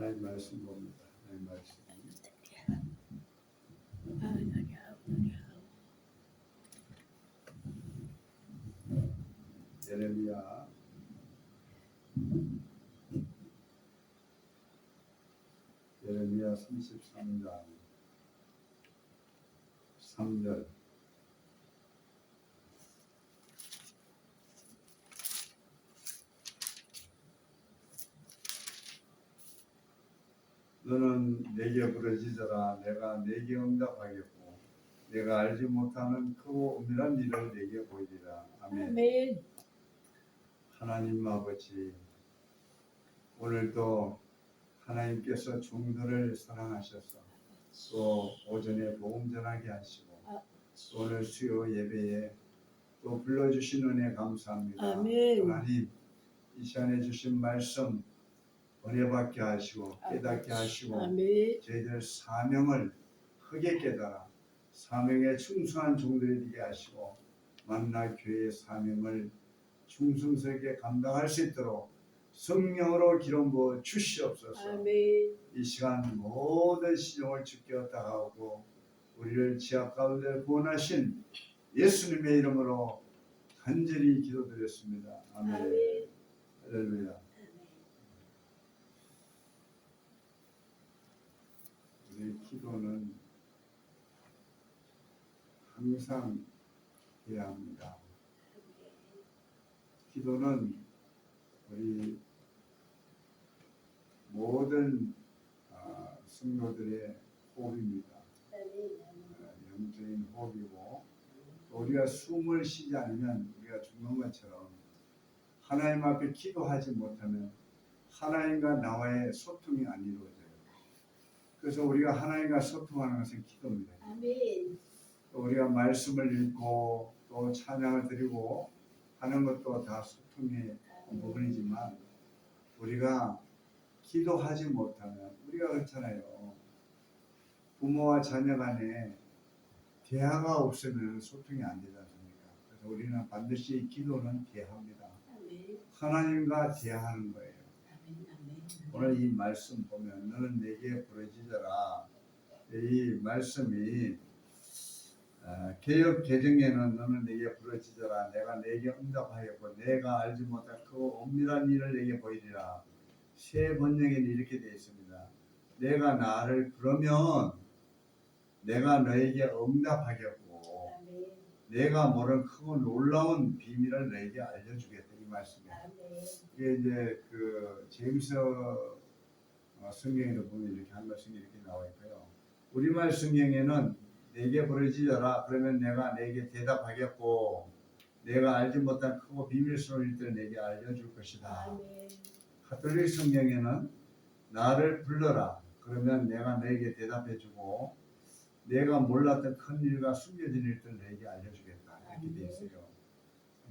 하나님 말씀 봅니다. 하나님 말씀. 예레미야 33장 3절. 너는 내게 부르짖어라. 내가 내게 응답하겠고 내가 알지 못하는 크고 은밀한 일을 내게 보이리라. 아멘. 아멘. 하나님 아버지, 오늘도 하나님께서 종들을 사랑하셔서 또 오전에 복음 전하게 하시고 오늘 수요 예배에 또 불러주신 은혜 감사합니다. 아멘. 하나님, 이 시간에 주신 말씀 은혜받게 하시고 깨닫게 하시고 아멘. 저희들 사명을 크게 깨달아 사명에 충성한 종들이 되게 하시고 만나 교회의 사명을 충성스럽게 감당할 수 있도록 성령으로 기름 부어 주시옵소서. 아멘. 이 시간 모든 신용을 주께 얻다하고 우리를 지하 가운데 구원하신 예수님의 이름으로 간절히 기도드렸습니다. 아멘. 아멘. 할렐루야. 우리 기도는 항상 해야 합니다. 기도는 우리 모든 성도들의 호흡입니다. 영적인 호흡이고 우리가 숨을 쉬지 않으면 우리가 죽는 것처럼 하나님 앞에 기도하지 못하면 하나님과 나와의 소통이 안 이루어져요. 그래서 우리가 하나님과 소통하는 것은 기도입니다. 아멘. 또 우리가 말씀을 읽고 또 찬양을 드리고 하는 것도 다 소통의 부분이지만 우리가 기도하지 못하면 우리가 그렇잖아요. 부모와 자녀 간에 대화가 없으면 소통이 안 되지 않습니까? 그래서 우리는 반드시 기도는 대화입니다. 아멘. 하나님과 대화하는 거예요. 아멘. 아멘. 오늘 이 말씀 보면 너는 내게 부르짖어라. 이 말씀이 개역 개정에는 너는 내게 부르짖어라. 내가 내게 응답하겠고 내가 알지 못할 그 은밀한 일을 내게 보이리라. 새 번역에는 이렇게 되어 있습니다. 내가 나를 부르면 내가 너에게 응답하겠고 아멘. 내가 모르는 크고 놀라운 비밀을 너에게 알려주겠다. 이 말씀이에요. 아멘. 이게 이제 그 제임스 성경에도 보면 이렇게 한 말씀이 이렇게 나와 있고요. 우리말 성경에는 내게 부르짖어라. 그러면 내가 내게 대답하겠고 내가 알지 못한 크고 비밀스러운 일들을 내게 알려줄 것이다. 아멘. 가톨릭 성경에는 나를 불러라. 그러면 내가 너에게 대답해주고 내가 몰랐던 큰 일과 숨겨진 일들을 내게 알려주겠다. 이렇게 되어 있어요.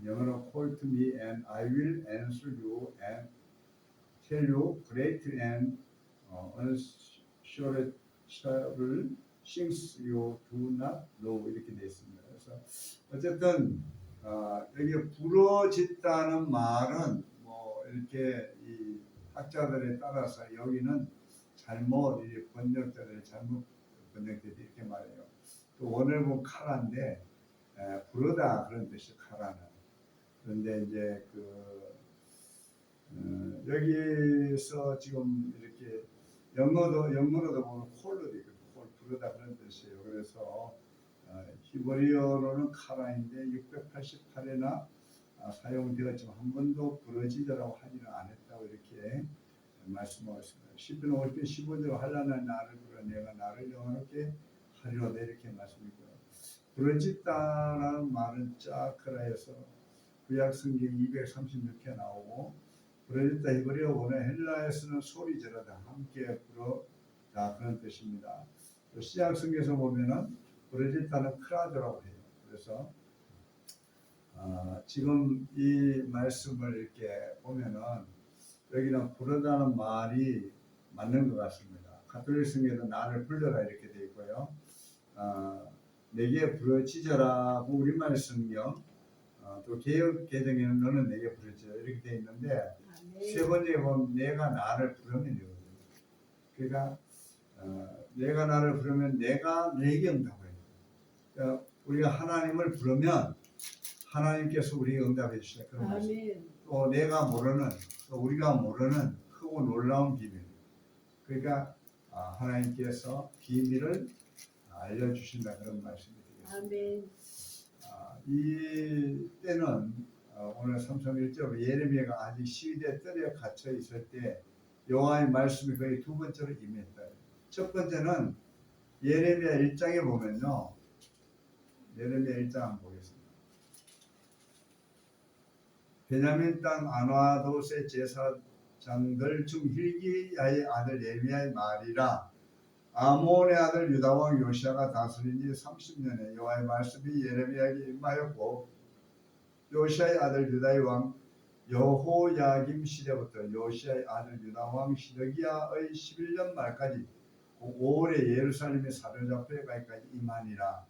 영어로 call to me and I will answer you and tell you great and unsearchable things you do not know. 이렇게 되어 있습니다. 그래서 어쨌든 여기 부러졌다는 말은 뭐 이렇게 이 학자들에 따라서 여기는 잘못 번역자들이 잘못 번역되지 이렇게 말해요. 또 원어는 카라인데 부르다 그런 뜻이 카라는. 그런데 이제 여기서 지금 이렇게 영어로도 보면 콜로도 있고 콜 부르다 그런 뜻이에요. 그래서 히브리어로는 카라인데 688회나 사용되었지만 한 번도 부르짖으라고 하지는 않았다고 이렇게 말씀하고 있습니다. 시편 50편 15절 할라나 나를 부르라 내가 나를 영원하게 하리로다 이렇게 말씀이고요. 부르짖다라는 말은 짜크라에서 구약 성경 236회 나오고 부르짖다 히브리어 원어 헬라에서는 소리 지르다 함께 부르다 그런 뜻입니다. 또 신약 성경에서 보면은 부르짖다는 크라드라고 해요. 그래서 지금 이 말씀을 이렇게 보면은 여기는 부르다는 말이 맞는 것 같습니다. 가톨릭 성경에도 나를 불러라 이렇게 되어 있고요. 내게 부르짖어라고 우리말 성경 또 개역 개정에는 너는 내게 부르짖어라 이렇게 되어 있는데 세 번째 보면 내가 나를 부르면 되거든요. 그러니까 내가 나를 부르면 내가 내게 응답해요. 그러니까 우리가 하나님을 부르면 하나님께서 우리에게 응답해 주시다. 그런 말씀. 아멘. 또 내가 모르는, 또 우리가 모르는 크고 놀라운 비밀. 그러니까 하나님께서 비밀을 알려주신다. 그런 말씀이 되겠습니다. 아멘. 이 때는 오늘 3:1절 예레미야가 아직 시위대 뜰에 갇혀 있을 때 여호와의 말씀이 거의 두 번째로 임했다. 첫 번째는 예레미야 1장에 보면요. 예레미야 1장 한번 보겠습니다. 베냐민 땅 아나돗의 제사장들 중 hil기야의 아들 예레미야의 말이라. 아몬의 아들 유다 왕 요시야가 다스린 지 30년에 여호와의 말씀이 예레미야에게 임하였고, 요시야의 아들 유다의 왕 여호야김 시대부터 요시야의 아들 유다 왕 시드기야의 11년 말까지 5월에 예루살렘에 사로잡혀 가기까지 임하니라.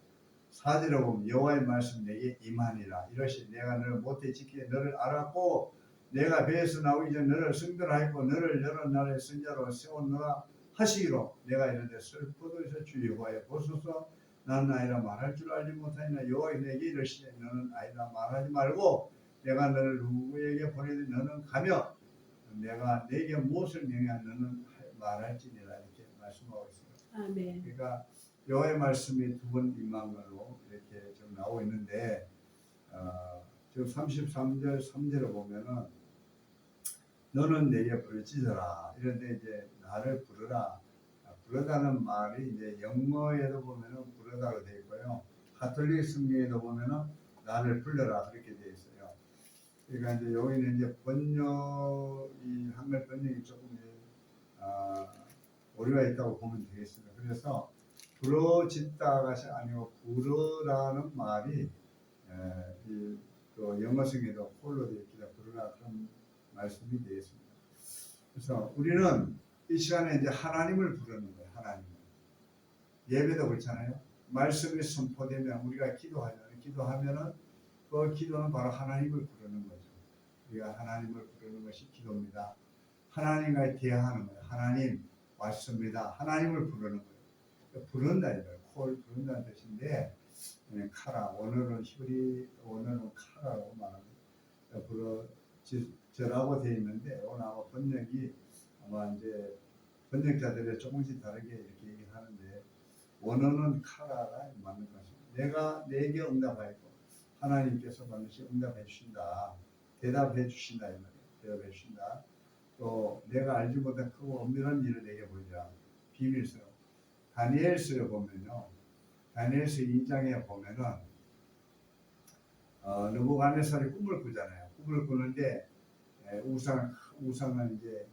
4절에 보면 여호와의 말씀 내게 임하니라. 이것이 내가 너를 못해 지키게 너를 알았고, 내가 배에서 나오기 전 너를 성별하였고, 너를 여러 나라의 선자로 세웠노라 하시기로, 내가 이르되 슬퍼도에서 주 여호와여 보소서, 나는 아이라 말할 줄 알지 못하니라. 여호와께서 내게 이르시되 너는 아이라 말하지 말고 내가 너를 누구에게 보내든 너는 가며 내가 내게 무엇을 명하여 너는 말할지니라. 이렇게 말씀하고 있습니다. 아멘. 그러니까 여호와의 말씀이 두 번 임한 걸로 이렇게 좀 나오고 있는데, 지금 33절 3절을 보면은 너는 내게 부르짖어라. 이런데 이제 나를 부르라. 부르다는 말이 이제 영어에도 보면은 부르다로 되어 있고요. 가톨릭 성경에도 보면은 나를 불러라 그렇게 되어 있어요. 그러니까 이제 여기는 이제 번역이 한글 번역이 조금 오류가 있다고 보면 되겠습니다. 그래서 부르짖다가 아니고 부르라는 말이 그 영어 성경에도 홀로 되어 있기도 부르라 그런 말씀이 되겠습니다. 그래서 우리는 이 시간에 이제 하나님을 부르는 거예요. 하나님. 예배도 그렇잖아요. 말씀이 선포되면 우리가 기도하잖아요. 기도하면은 그 기도는 바로 하나님을 부르는 거죠. 우리가 하나님을 부르는 것이 기도입니다. 하나님과 대화하는 거예요. 하나님 왔습니다. 하나님을 부르는 거예요. 부른다 이거예요. 콜 부른다는 뜻인데, 카라 오늘은 히브리 오늘은 카라고 말합니다. 부르짖으라고 되어 있는데 오늘 아마 번역이 아마 이제 번역자들이 조금씩 다르게 이렇게 얘기하는데, 원어는 카라가 맞는 것 같습니다. 내가 내게 응답하였고 하나님께서 반드시 응답해 주신다. 대답해 주신다 이 말이에요. 대답해 주신다. 또 내가 알지 못한 크고 엄밀한 일을 내게 보이라. 비밀스러워. 다니엘서에 보면요. 다니엘서 2장에 보면은 느부갓네살이 꿈을 꾸잖아요. 꿈을 꾸는데 우상은 이제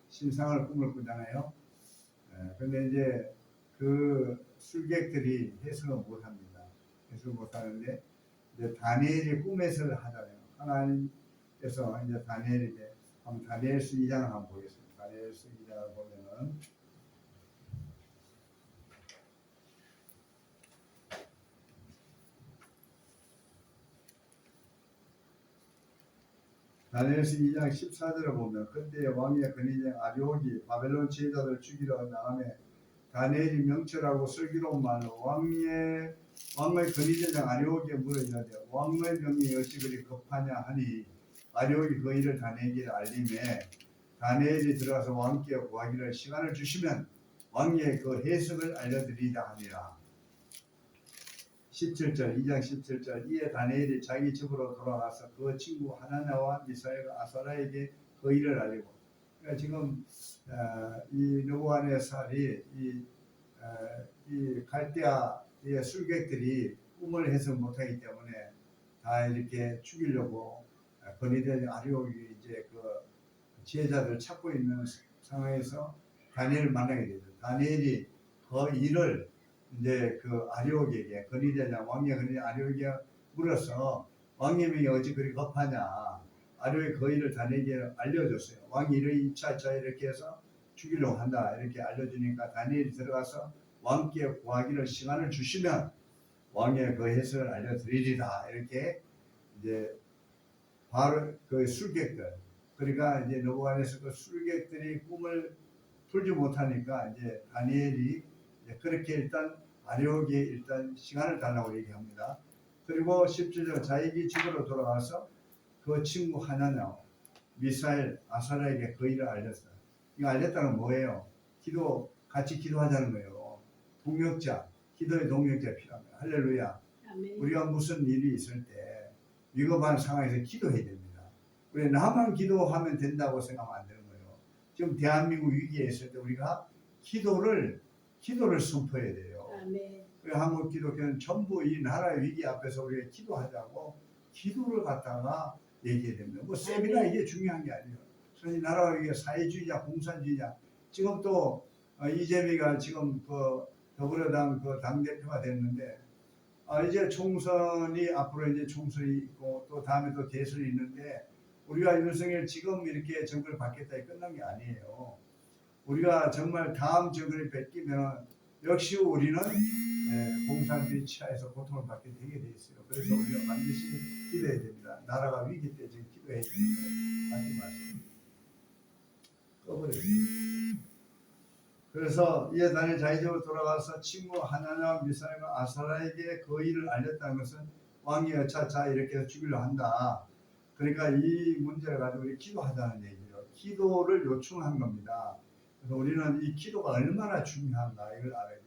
신상을 꿈을 꾸잖아요. 근데 이제 그 술객들이 해석을 못합니다. 해석을 못하는데 이제 다니엘이 꿈 해석을 하잖아요. 하나님께서 이제 다니엘에게 한번 다니엘서 2장을 한번 보겠습니다. 다니엘서 2장을 보면은 다니엘서 2장 14절을 보면 그때 왕의 근위장 아리옥이 바벨론 지휘자들 죽이러 나가매 다니엘이 명철하고 슬기로운 말로 왕의 근위장 아리옥에 물어 이르되 왕의 명이 어찌 그리 급하냐 하니, 아리옥이 그 일을 다니엘에게 알림에 다니엘이 들어가서 왕께 구하기를 시간을 주시면 왕의 그 해석을 알려드리자 하니라. 17절 2장 17절 이에 다니엘이 자기 집으로 돌아가서 그 친구 하나냐와 미사엘과 아사라에게 그 일을 알리고, 그러니까 지금 이 느부갓네살이 이 갈대아의 술객들이 꿈을 해석 못하기 때문에 다 이렇게 죽이려고 건의된 아리옥이 이제 그 지혜자들 찾고 있는 상황에서 다니엘을 만나게 되죠. 다니엘이 그 일을 이제 그 아리옥에게 건의대장 왕의 건의 아리옥에게 물어서 왕님이 어찌 그리 급하냐, 아리옥이 그 일을 다니엘에게 알려줬어요. 왕이 이를 2차 이렇게 해서 죽이려고 한다 이렇게 알려주니까 다니엘이 들어가서 왕께 구하기를 시간을 주시면 왕의 그 해석을 알려드리리다 이렇게 이제 바로 그 술객들, 그러니까 이제 느부갓네살 그 술객들이 꿈을 풀지 못하니까 이제 다니엘이 이제 그렇게 일단 아레오기에 일단 시간을 달라고 얘기합니다. 그리고 17절 자기 집으로 돌아가서 그 친구 하나냐 미사엘 아사라에게 그 일을 알렸어요. 이거 알렸다는 건 뭐예요? 같이 기도하자는 거예요. 동역자, 기도의 동역자 필요합니다. 할렐루야. 아멘. 우리가 무슨 일이 있을 때 위급한 상황에서 기도해야 됩니다. 우리 나만 기도하면 된다고 생각하면 안 되는 거예요. 지금 대한민국 위기에 있을 때 우리가 기도를 선포해야 돼요. 아멘. 우리 한국 기독교는 전부 이 나라의 위기 앞에서 우리가 기도하자고 기도를 갖다가 얘기해야 됩니다. 뭐 세미나 이게 중요한 게 아니에요. 그래서 이 나라가 이게 사회주의자, 공산주의자. 지금 또 이재명이가 지금 그 더불어당 그 당대표가 됐는데 이제 총선이 앞으로 이제 총선이 있고 또 다음에 또 대선이 있는데 우리가 윤석열 지금 이렇게 정권을 받겠다 끝난 게 아니에요. 우리가 정말 다음 정권을 뺏기면 역시 우리는 공산주의 치하에서 고통을 받게 되게 돼 있어요. 그래서 우리가 반드시 기도해야 됩니다. 나라가 위기 때 지금 기도해야 되는 거예요. 하지 마세요. 꺼버려요. 그래서 이에 다니엘 자기 집으로 돌아가서 친구 하나냐 미사엘과 아사라에게 그 일을 알렸다는 것은 왕이 여차차 이렇게 해서 죽이려 한다. 그러니까 이 문제를 가지고 우리 기도하자는 얘기예요. 기도를 요청한 겁니다. 그래서 우리는 이 기도가 얼마나 중요한가 이걸 알아야 돼요.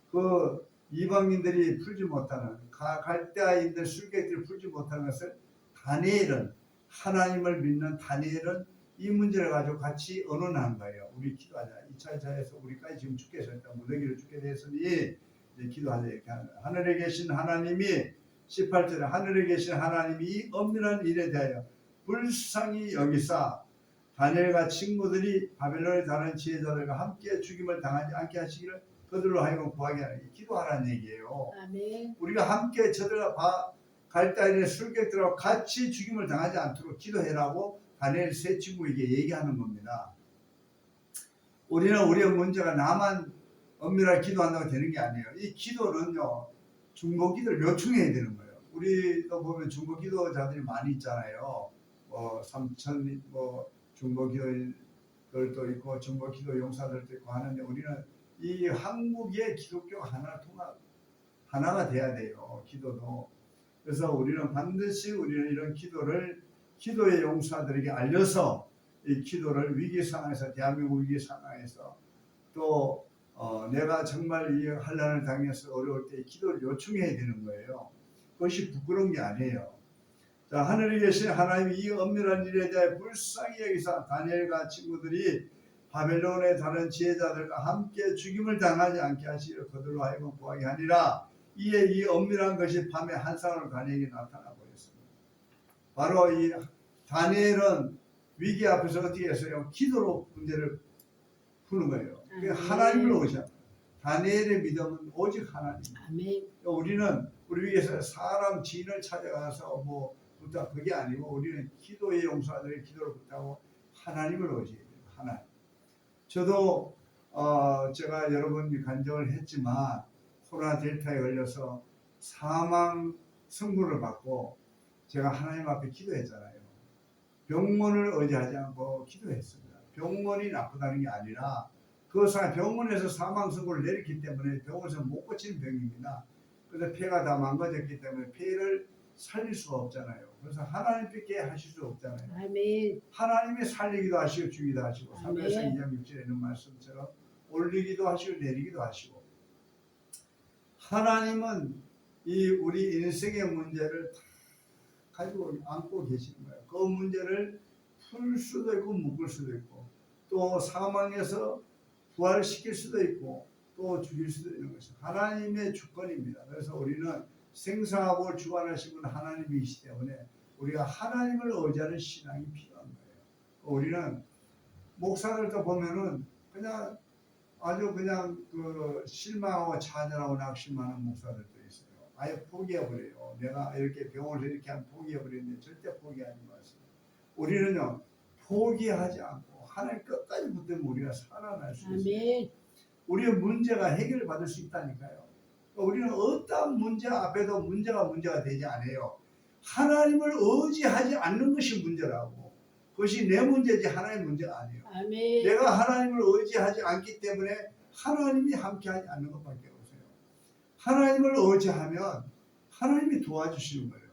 그 이방인들이 풀지 못하는 갈대아인들 술객들이 풀지 못하는 것을 다니엘은 하나님을 믿는 다니엘은 이 문제를 가지고 같이 언론한 거예요. 우리 기도하자. 2차 자에서 우리까지 지금 죽게 됐다. 무더기를 죽게 됐으니 이제 기도하자 이렇게 하는 거예요. 하늘에 계신 하나님이 18절에 하늘에 계신 하나님이 이 엄밀한 일에 대하여 불쌍히 여기사 다니엘과 친구들이 바벨론의 다른 지혜자들과 함께 죽임을 당하지 않게 하시기를 그들로 하여금 구하게 하는 기도하라는 얘기예요. 아멘. 우리가 함께 저들과 갈대아인의 술객들하고 같이 죽임을 당하지 않도록 기도해라고 다니엘 세 친구에게 얘기하는 겁니다. 우리는 우리의 문제가 나만 엄밀하게 기도한다고 되는 게 아니에요. 이 기도는요, 중보기도를 요청해야 되는 거예요. 우리도 보면 중보기도자들이 많이 있잖아요. 삼천 중보기도들도 있고 중보기도 용사들도 있고 하는데 우리는 이 한국의 기독교 하나가 돼야 돼요. 기도도. 그래서 우리는 반드시 우리는 이런 기도의 용사들에게 알려서 이 기도를 위기 상황에서 대한민국 위기 상황에서 또 내가 정말 이 환난을 당해서 어려울 때 기도를 요청해야 되는 거예요. 그것이 부끄러운 게 아니에요. 자, 하늘에 계신 하나님이 이 엄밀한 일에 대해 불쌍히 여기사 다니엘과 친구들이 바벨론의 다른 지혜자들과 함께 죽임을 당하지 않게 하시려 그들로 하여금 구하게 하니라. 이에 이 엄밀한 것이 밤에 한상으로 다니엘에게 나타나 버렸습니다. 바로 이 다니엘은 위기 앞에서 어떻게 했어요? 기도로 문제를 푸는 거예요. 하나님을 오셔. 다니엘의 믿음은 오직 하나님. 아멘. 우리는 우리 위해서 사람 지인을 찾아가서 부탁 그게 아니고 우리는 기도의 용사들의 기도를 부탁하고 하나님을 오셔야 돼요. 하나님. 저도 제가 여러분 간증을 했지만 코로나 델타에 걸려서 사망 선고를 받고 제가 하나님 앞에 기도했잖아요. 병원을 의지하지 않고 기도했습니다. 병원이 나쁘다는 게 아니라 병원에서 사망 선고를 내렸기 때문에 병원에서 못 고치는 병입니다. 그래서 폐가 다 망가졌기 때문에 폐를 살릴 수가 없잖아요. 그래서 하나님께 하실 수 없잖아요. 아멘. 하나님이 살리기도 하시고 주기도 하시고 아멘. 사무엘상 2장 6절에 있는 말씀처럼 올리기도 하시고 내리기도 하시고 하나님은 이 우리 인생의 문제를 다 가지고 안고 계시는 거예요. 그 문제를 풀 수도 있고 묶을 수도 있고 또 사망에서 부활시킬 수도 있고 또 죽일 수도 있는 것이 하나님의 주권입니다. 그래서 우리는 생사하고 주관하신 분 하나님이시기 때문에 우리가 하나님을 의지하는 신앙이 필요한 거예요. 우리는 목사들도 보면은 그냥 아주 그냥 실망하고 좌절하고 낙심하는 목사들도 있어요. 아예 포기해버려요. 내가 이렇게 병원을 이렇게 하면 포기해버리는데 절대 포기하지 마세요. 우리는요 포기하지 않고 하나님 끝까지 붙들면 우리가 살아날 수 있어요. 아멘. 우리의 문제가 해결받을 수 있다니까요. 우리는 어떠한 문제 앞에도 문제가 되지 않아요. 하나님을 의지하지 않는 것이 문제라고. 그것이 내 문제지 하나님의 문제가 아니에요. 아멘. 내가 하나님을 의지하지 않기 때문에 하나님이 함께하지 않는 것밖에 없어요. 하나님을 의지하면 하나님이 도와주시는 거예요.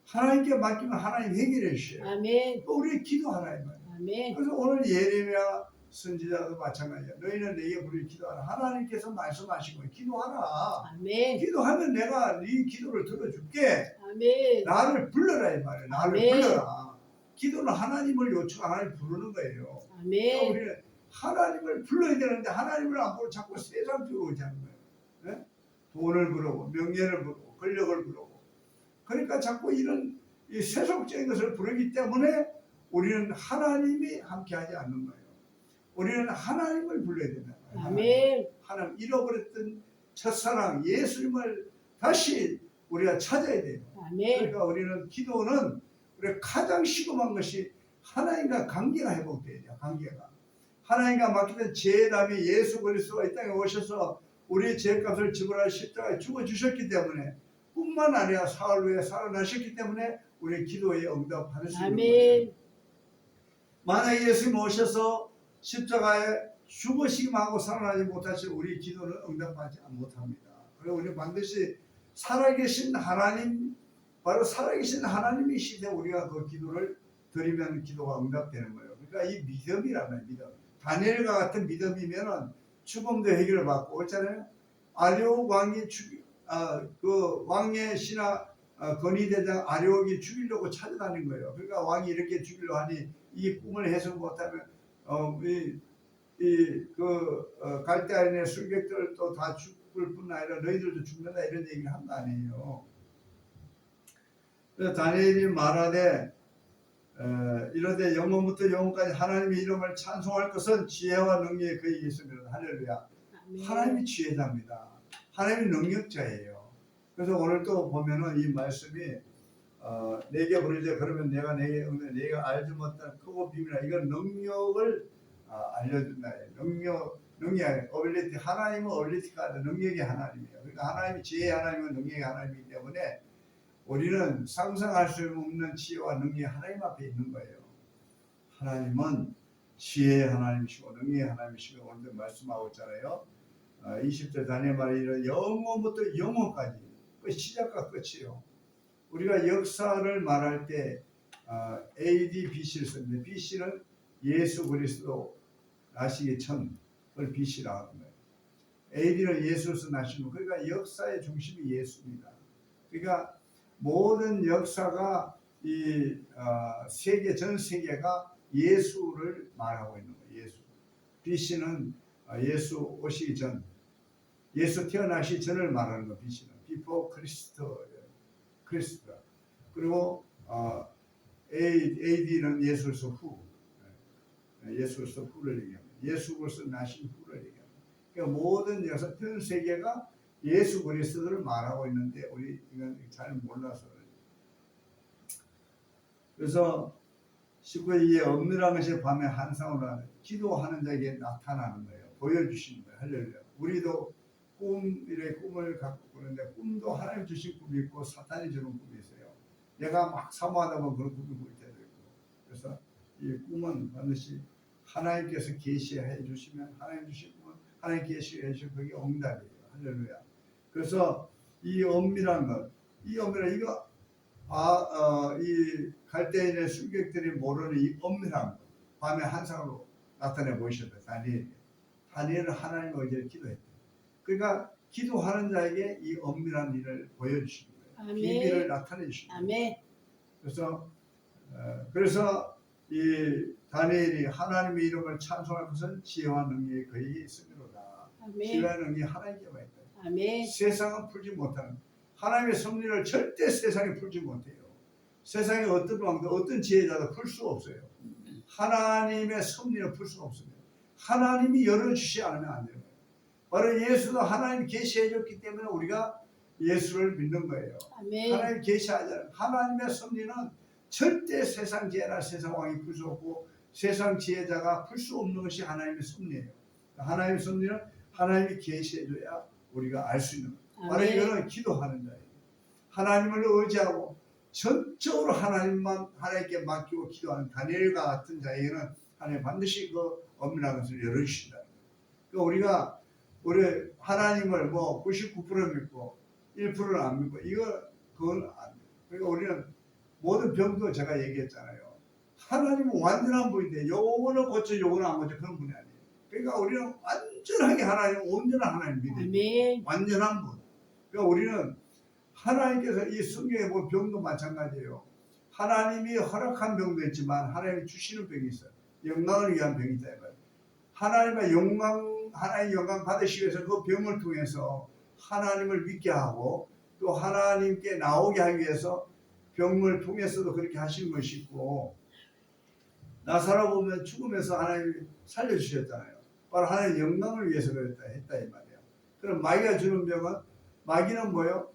하나님께 맡기면 하나님 해결해 주셔요. 아멘. 또 우리 기도하나요. 아멘. 그래서 오늘 예레미야 선지자도 마찬가지야. 너희는 내게 부르짖어 기도하라. 하나님께서 말씀하신 거예요. 기도하라. 아멘. 기도하면 내가 네 기도를 들어줄게. 아멘. 나를 불러라 이 말이에요. 나를 아멘. 불러라. 기도는 하나님을 요청, 하나님 부르는 거예요. 그러니까 아멘. 우리는 하나님을 불러야 되는데 하나님을 안 부르고 자꾸 세상 쪽으로 오자는 거예요. 네? 돈을 부르고 명예를 부르고 권력을 부르고 그러니까 자꾸 이런 이 세속적인 것을 부르기 때문에 우리는 하나님이 함께하지 않는 거예요. 우리는 하나님을 불러야 된다. 아멘. 하나님 잃어버렸던 첫사랑 예수님을 다시 우리가 찾아야 돼요. 아멘. 그러니까 우리는 기도는 우리가 가장 시급한 것이 하나님과 관계가 회복돼야 돼요. 관계가 하나님과 맡기는 제담이 예수 그리스도가 이 땅에 오셔서 우리의 죄값을 지불할 십자가에 죽어주셨기 때문에 뿐만 아니라 사흘 후에 살아나셨기 때문에 우리의 기도에 응답 받을 수 있는 거예요. 아멘. 만약에 예수님 오셔서 십자가에 죽으시기만 살아나지 못하시면 우리 기도는 응답받지 못합니다. 그리고 우리는 반드시 살아계신 하나님, 바로 살아계신 하나님이시되 우리가 그 기도를 드리면 기도가 응답되는 거예요. 그러니까 이 믿음이라면 믿음. 다니엘과 같은 믿음이면은 죽음도 해결을 받고 그렇잖아요. 아리오 왕이 그 왕의 신하 건의대장 아리옥이 죽이려고 찾아다닌 거예요. 그러니까 왕이 이렇게 죽이려고 하니 이 꿈을 해석 못하면 갈대아인의 술객들도 다 죽을 뿐 아니라 너희들도 죽는다 이런 얘기를 한 거 아니에요. 그래서 다니엘이 말하되 이르되 영원부터 영원까지 하나님의 이름을 찬송할 것은 지혜와 능력이 그에게 있습니다. 할렐루야. 아멘. 하나님이 지혜자입니다. 하나님이 능력자예요. 그래서 오늘 또 보면은 이 말씀이 내게 부르짖어 그러면 내가 내게 응답 내가 알지 못한 크고 비밀한 이건 능력을 알려준다. 능력 어빌리티 하나님은 어빌리티가 능력의 하나님이에요. 그러니까 하나님이 지혜의 하나님은 능력의 하나님이기 때문에 우리는 상상할 수 없는 지혜와 능력이 하나님 앞에 있는 거예요. 하나님은 지혜의 하나님이시고 능력의 하나님이시고 오늘도 말씀하고 있잖아요. 20절 다니엘 말이 이런 영원부터 영원까지 그 시작과 끝이요. 우리가 역사를 말할 때 AD, BC를 쓰는데 BC는 예수 그리스도 나시기 전을 BC라고 하는 거예요. AD는 예수로서 나시는 거. 그러니까 역사의 중심이 예수입니다. 그러니까 모든 역사가 이 세계 전 세계가 예수를 말하고 있는 거예요. 예수. BC는 예수 오시기 전, 예수 태어나시 전을 말하는 거. BC는 before 크리스토. 그리고 AD는 예수로서 후, 예수로서 후를 얘기합니다. 예수로서 나신 후를 얘기합니다. 그러니까 모든 역사 전 세계가 예수 그리스도를 말하고 있는데 우리 이건 잘 몰라서 그래서 19의 엄밀한 것이 밤에 환상으로 하는 기도하는 자에게 나타나는 거예요. 보여주시는 거예요. 할렐루야. 우리도 꿈을 갖고 꾸는데 꿈도 하나님 주신 꿈이 있고 사탄이 주는 꿈이 있어요. 내가 막 사모하다 보면 그런 꿈이 보일 때도 있고 그래서 이 꿈은 반드시 하나님께서 계시해 주시면 하나님 주신 꿈은 하나님 계시해 주시면 그게 응답이에요. 할렐루야. 그래서 이 엄밀한 것, 이 엄밀한 이거 이 갈대인의 술객들이 모르는 이 엄밀한 것, 밤에 환상으로 나타내 보이셨다. 다니엘은 하나님 의지를 기도했다. 그러니까 기도하는 자에게 이 엄밀한 일을 보여주시는 거예요. 아멘. 비밀을 나타내 주시는 거예요. 아멘. 그래서 이 다니엘이 하나님의 이름을 찬송할 것은 지혜와 능력이 그에게 있음이로다. 아멘. 지혜와 능력이 하나님께만 있다. 아멘. 세상은 풀지 못하는 하나님의 섭리를 절대 세상이 풀지 못해요. 세상에 어떤 왕도 어떤 지혜자도 풀 수 없어요. 하나님의 섭리를 풀 수 없습니다. 하나님이 열어주시지 않으면 안 돼요. 바로 예수도 하나님이 계시해 줬기 때문에 우리가 예수를 믿는 거예요. 아멘. 하나님이 계시하잖아요. 하나님의 섭리는 절대 세상 지혜나 세상 왕이 풀 수 없고 세상 지혜자가 풀 수 없는 것이 하나님의 섭리예요. 하나님의 섭리는 하나님이 계시해 줘야 우리가 알 수 있는 거예요. 바로 아멘. 이거는 기도하는 자예요. 하나님을 의지하고 전적으로 하나님께 맡기고 기도하는 다니엘과 같은 자에게는 하나님 반드시 그 엄밀한 것을 열어주신다. 그러니까 우리 하나님을 뭐 99% 믿고 1%는 안 믿고 그건 안 돼. 그러니까 우리는 모든 병도 제가 얘기했잖아요. 하나님은 완전한 분인데 요거는 고쳐 요거는 안 고쳐 그런 분이 아니에요. 그러니까 우리는 완전하게 하나님, 온전한 하나님 믿어요. 아멘. 완전한 분. 그러니까 우리는 하나님께서 이 성경에 보면 병도 마찬가지예요. 하나님이 허락한 병도 있지만 하나님이 주시는 병이 있어요. 영광을 위한 병이 있다. 하나님의 영광 받으시기 위해서 그 병을 통해서 하나님을 믿게 하고 또 하나님께 나오게 하기 위해서 병을 통해서도 그렇게 하신 것이 있고, 나사로 보면 죽음에서 하나님이 살려주셨잖아요. 바로 하나님의 영광을 위해서 했다 이 말이에요. 그럼 마귀가 주는 병은, 마귀는 뭐예요?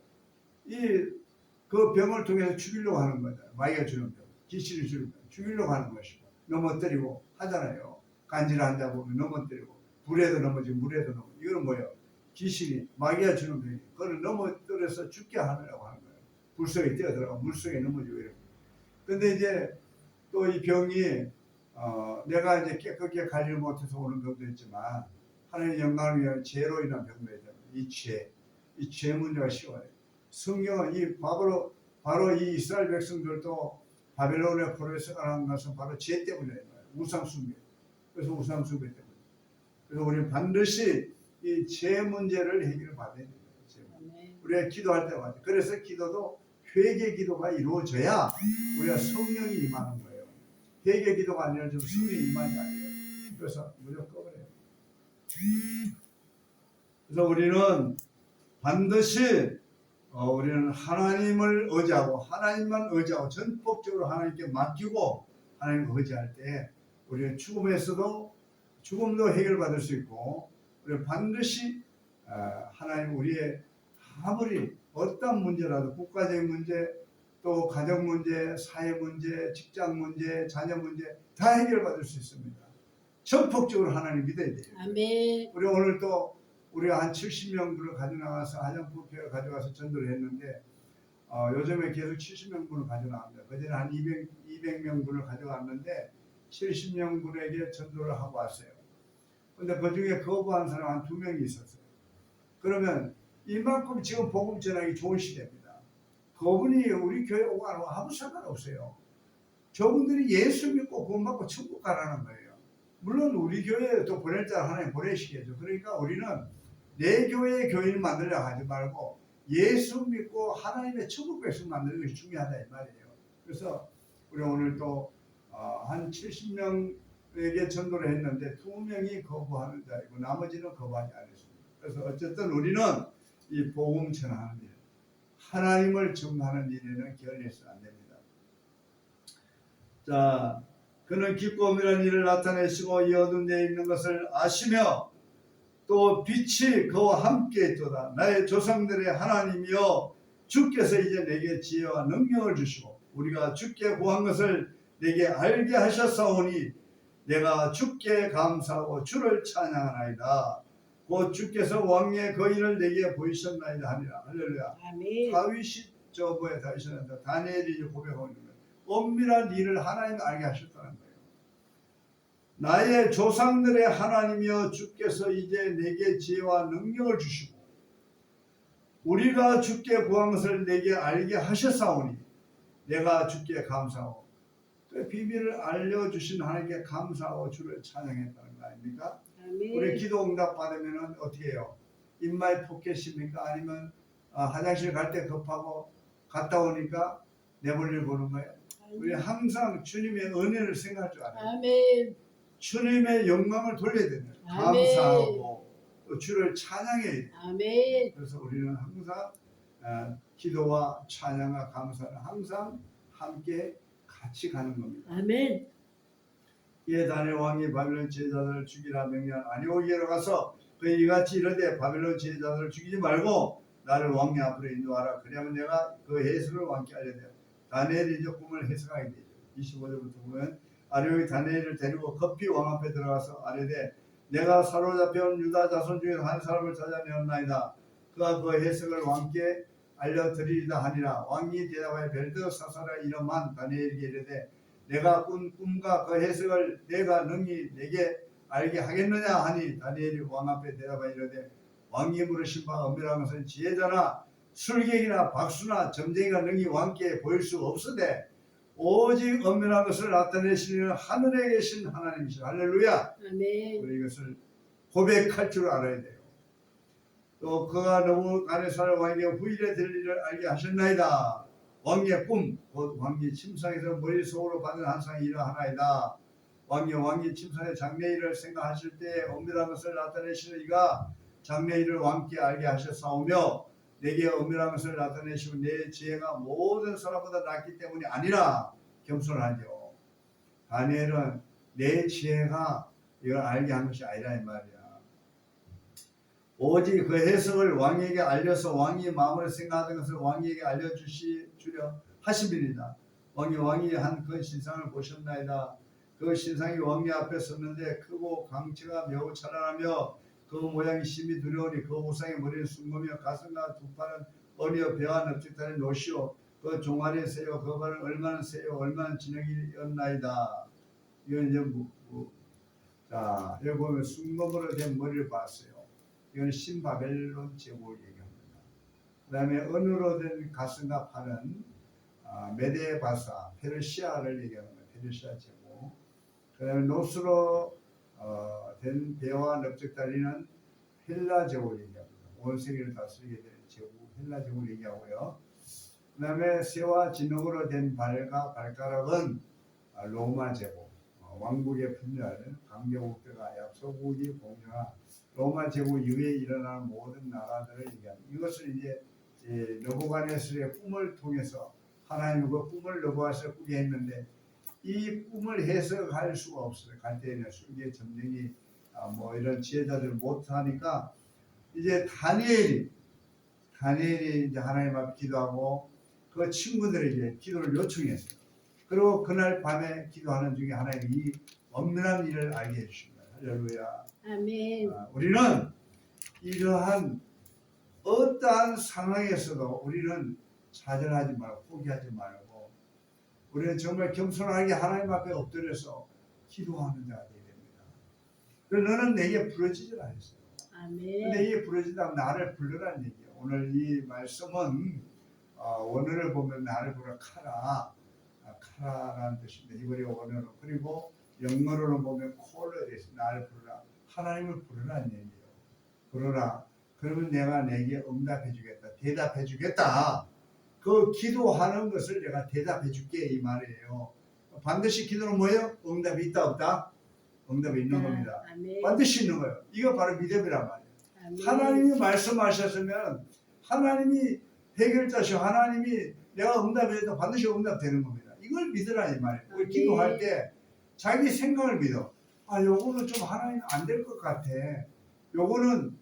그 병을 통해서 죽이려고 하는 거잖아요. 마귀가 주는 병, 귀신이 주는 병, 죽이려고 하는 것이고, 넘어뜨리고 하잖아요. 간질 앉아 보면 넘어뜨리고, 불에도 넘어지고 물에도 넘어지고. 이거는 뭐예요? 귀신이, 마귀가 주는 병이 그걸 넘어뜨려서 죽게 하려고 하는 거예요. 불 속에 뛰어들어가 물속에 넘어지고 이렇게. 근데 이제 또 이 병이 내가 이제 깨끗하게 관리를 못해서 오는 병도 있지만 하나님의 영광을 위한 죄로 인한 병도 있잖아요. 이 죄 문제가 쉬워요. 성경은 바로 이 이스라엘 백성들도 바벨론의 포로에 들어간 것은 바로 죄 때문이에요. 우상 숭배. 그래서 우상 숭배 때문에. 그래서 우리는 반드시 이 죄 문제를 해결을 받아야 됩니다. 우리가 기도할 때마다. 그래서 기도도 회개 기도가 이루어져야 우리가 성령이 임하는 거예요. 회개 기도가 안 이루어지면 성령이 임하지 않아요. 그래서 무조건 꺼버려요. 그래서 우리는 반드시 우리는 하나님을 하나님만 의지하고 전폭적으로 하나님께 맡기고 하나님을 의지할 때 우리는 죽음도 해결받을 수 있고, 우리는 반드시 하나님 우리의 아무리 어떤 문제라도 국가적인 문제, 또 가정 문제, 사회 문제, 직장 문제, 자녀 문제 다 해결받을 수 있습니다. 전폭적으로 하나님 믿어야 돼요. 아멘. 우리 오늘 또 우리가 한 70명분을 가져나가서 한양부패를 가져가서 전도를 했는데 요즘에 계속 70명분을 가져나갑니다. 그전에 한 200명분을 가져갔는데 70명분에게 전도를 하고 왔어요. 근데 그 중에 거부한 사람 한 2명이 있었어요. 그러면 이만큼 지금 복음 전하기 좋은 시대입니다. 그분이 우리 교회 오고 안 오고 아무 상관없어요. 저분들이 예수 믿고 구원받고 천국 가라는 거예요. 물론 우리 교회에 또 보낼 때 하나님 보내시겠죠. 그러니까 우리는 내 교회의 교인을 만들려고 하지 말고 예수 믿고 하나님의 천국 백성 만드는 것이 중요하다 이 말이에요. 그래서 우리 오늘 또 한 70명에게 전도를 했는데 2명이 거부하는 자이고 나머지는 거부하지 않았습니다. 그래서 어쨌든 우리는 이 복음 전하는 일, 하나님을 전하는 일에는 게을려서는 안 됩니다. 자, 그는 깊고 엄밀한 일을 나타내시고 이 어두운 데에 있는 것을 아시며 또 빛이 그와 함께 있도다. 나의 조상들의 하나님이여, 주께서 이제 내게 지혜와 능력을 주시고 우리가 주께 구한 것을 내게 알게 하셨사오니 내가 주께 감사하고 주를 찬양하나이다. 곧 주께서 왕의 거인을 내게 보이셨나이다 하니라. 할렐루야. 아멘. 다윗이 저거에 다윗이란다. 다니엘이 고백하고 있는 거예요. 엄밀한 일을 하나님 알게 하셨다는 거예요. 나의 조상들의 하나님이여, 주께서 이제 내게 지혜와 능력을 주시고 우리가 주께 구한 것을 내게 알게 하셨사오니 내가 주께 감사하고, 그 비밀을 알려주신 하나님께 감사하고 주를 찬양했다는 거 아닙니까? 아멘. 우리 기도 응답 받으면 어떻게 해요? 입마에 포켓입니까? 아니면 화장실 갈 때 급하고 갔다 오니까 내 볼일 보는 거예요? 우리 항상 주님의 은혜를 생각할 줄 알아요. 아멘. 주님의 영광을 돌려야 됩니다. 아멘. 감사하고 또 주를 찬양해야 돼요. 아멘. 그래서 우리는 항상 기도와 찬양과 감사는 항상 함께 같이 가는 겁니다. 아멘. 이에 다니엘 왕이 바벨론 지혜자들을 죽이라 명령 아니오기로 가서 그의 이같이 이르되 바벨론 지혜자들을 죽이지 말고 나를 왕의 앞으로 인도하라. 그러면 내가 그 해석을 왕께 알려드려. 다니엘이 이제 꿈을 해석하게 되죠. 25절부터 보면 아리오이 다니엘을 데리고 급히 왕 앞에 들어가서 아뢰되 내가 사로잡혀온 유다 자손 중에 한 사람을 찾아내었나이다. 그가 그 해석을 왕께 알려드리리다 하니라. 왕이 대답하여 벨드사사라 이름한 다니엘에게 이르되 내가 꾼 꿈과 그 해석을 내가 능히 내게 알게 하겠느냐 하니 다니엘이 왕 앞에 대답하여 이르되 왕이 물으신 바 엄밀한 것은 지혜자나 술객이나 박수나 점쟁이가 능히 왕께 보일 수 없으되 오직 엄밀한 것을 나타내시는 하늘에 계신 하나님이시라. 할렐루야. 아멘. 우리 이것을 고백할 줄 알아야 돼요. 또 그가 느부갓네살 왕에게 후일에 될 일을 알게 하셨나이다. 왕의 꿈, 곧 왕이 침상에서 머릿속으로 받은 환상이 이러하나이다. 왕이 침상의 장래일을 생각하실 때 엄밀한 것을 나타내시는 이가 장래일을 왕께 알게 하셨사오며 내게 엄밀한 것을 나타내시고 내 지혜가 모든 사람보다 낫기 때문이 아니라 겸손하죠. 다니엘은 내 지혜가 이걸 알게 한 것이 아니라 이 말이야. 오직 그 해석을 왕에게 알려서 왕이 마음을 생각하던 것을 왕에게 알려주려 하심이니라. 왕이 한 그 신상을 보셨나이다. 그 신상이 왕의 앞에 섰는데 크고 강체가 매우 찬란하며 그 모양이 심히 두려우니 그 우상의 머리는 숭고며 가슴과 두 팔은 어리어 배와 넓적다리 노시오 그 종아리에 세요 그 발은 얼마나 세요 얼마나 진흙이었나이다. 이건 이제 자 여기 보면 숭고으로 된 머리를 봤어요. 이건 신바벨론 제국을 얘기합니다. 그 다음에 은으로 된 가슴과 팔은 메데바사 페르시아를 얘기합니다. 페르시아 제국. 그 다음에 노스로 된 배와 넓적다리는 헬라 제국을 얘기합니다. 온 세계를 다스리게 된 제국 헬라 제국을 얘기하고요. 그 다음에 새와 진흙으로 된 발과 발가락은 로마 제국, 왕국의 분열, 강대국들과 약소국이 공존한 로마 제국 이후에 일어나는 모든 나라들을 얘기합니다. 이것을 이제 느부갓네살의 꿈을 통해서 하나님은 그 꿈을 느부갓네살을 꾸게 했는데 이 꿈을 해석할 수가 없어요. 갈대인의 술계 점쟁이 뭐 이런 지혜자들 못하니까 이제 다니엘이 이제 하나님 앞에 기도하고 그 친구들에게 기도를 요청했어요. 그리고 그날 밤에 기도하는 중에 하나님이 이 엄밀한 일을 알게 해주십니다. 할렐루야. 아멘. 우리는 이러한 어떠한 상황에서도 우리는 좌절하지 말고 포기하지 말고 우리는 정말 겸손하게 하나님 앞에 엎드려서 기도하는 자가 되어야 됩니다. 그래서 너는 내게 부르짖으라 했어요. 아멘. 내게 부르짖으면 나를 불러라는 얘기예요. 오늘 이 말씀은 원어를 보면 나를 부르라 카라라는 뜻입니다. 히브리어 원어로. 그리고 영어로는 보면 콜에 대해서 나를 부르라. 하나님을 부르라는 얘기예요. 부르라. 그러면 내가 내게 응답해 주겠다. 대답해 주겠다. 그 기도하는 것을 내가 대답해 줄게 이 말이에요. 반드시 기도는 뭐예요? 응답이 있다 없다? 응답이 있는 겁니다. 아멘. 반드시 있는 거예요. 이거 바로 믿음이란 말이에요. 아멘. 하나님이 말씀하셨으면 하나님이 해결자시오. 하나님이 내가 응답해도 반드시 응답되는 겁니다. 이걸 믿으라 이 말이에요. 우리 기도할 때 자기 생각을 믿어. 요거는 좀 하나님 안 될 것 같아. 요거는